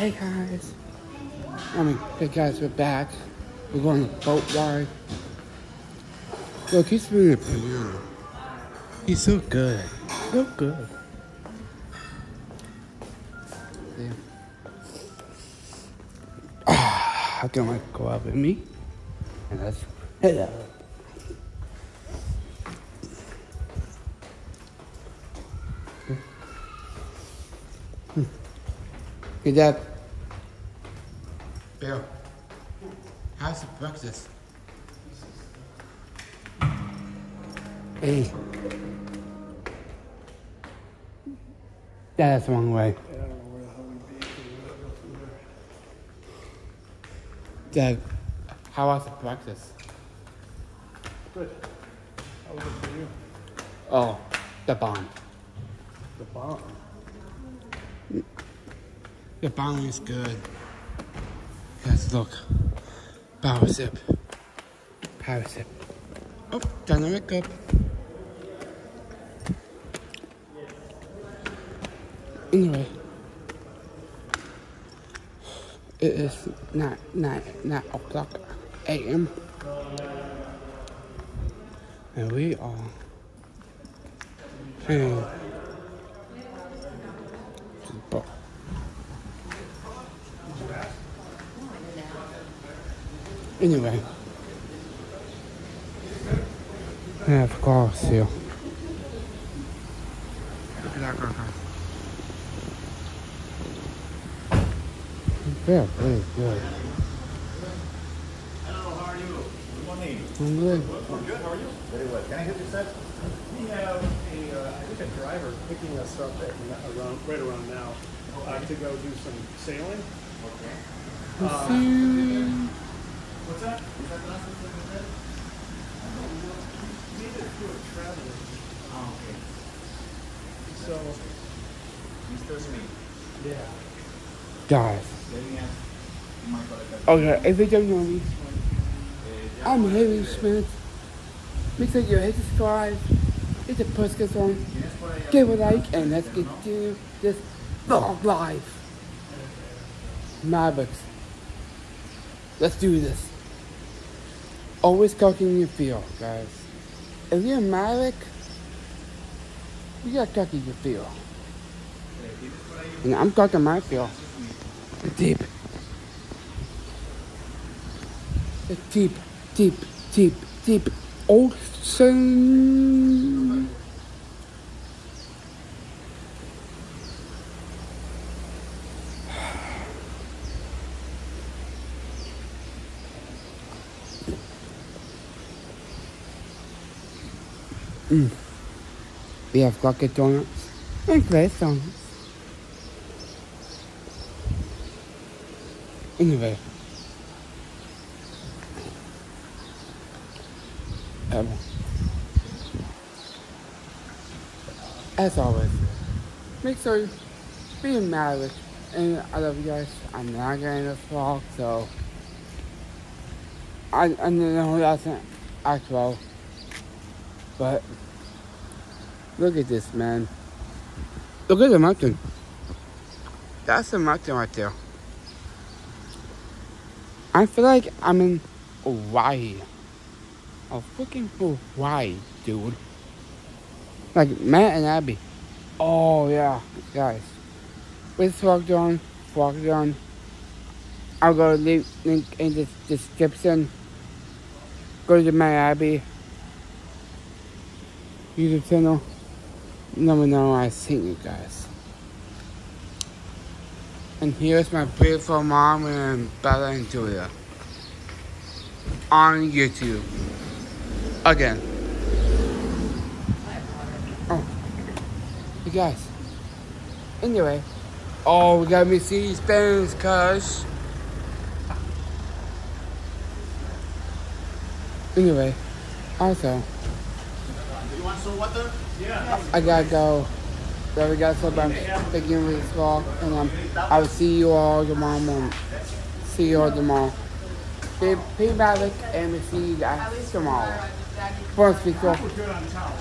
Hey guys. Hey guys, we're back. We're going to boat ride. Look, he's really a piano. He's so good. So good. Yeah. How can I go out with me? And that's hello. Hey, Dad. Bill, how's the breakfast? Hey. That's the wrong way. I don't know where the hell we'd be. Dad, how was the breakfast? Good. How was it for you? Oh, the bomb. The bomb. The bomb is good. Guys, look. Power sip. Power sip. Oh, dynamic cup. Anyway. It is 9 o'clock a.m. And we are heading to the boat. Anyway, I have cars here. Look at that car. They're really good. Hello, how are you? Good morning. I'm good. We're good, how are you? Very well. Can I help you, sir? We have I think a driver picking us up at right around now to go do some sailing. Okay. What's that? Is that last one that you said? I don't know. We did it through a traveler. Oh, okay. So, Mr. Smith. yeah. Guys. Let me ask my colleague. Okay, if you don't know me, I'm Harry Smith. Make sure you hit subscribe, hit the post on, give a like, and let's get to this vlog live. Mavericks. Let's do this. Always cooking your field, guys. If you're a Maverick, you gotta cook your field. And I'm cooking my field. The deep. The deep ocean. We have rocket donuts and glass donuts. Anyway. As always, make sure you be a Maverick. And I love you guys. I'm not getting this vlog, so I know that's an actual. But look at this, man. Look at the mountain. That's the mountain right there. I feel like I'm in Hawaii. Oh, freaking Hawaii, dude. Like Matt and Abby. Oh, yeah, guys. Let's walk down. I'll go leave link in the description. Go to Matt and Abby YouTube channel. Let me know I seen you guys. And here's my beautiful mom and Bella and Julia on YouTube. Again. Oh. You guys. Anyway. Oh, we got Mercedes-Benz, cuz. Anyway. Also. Do you want some water? Yeah. I gotta go. So we got some thinking with this vlog, and I will see you all tomorrow morning. See you all tomorrow. Be Maverick, and we'll see you guys tomorrow. First, people. We're good on top.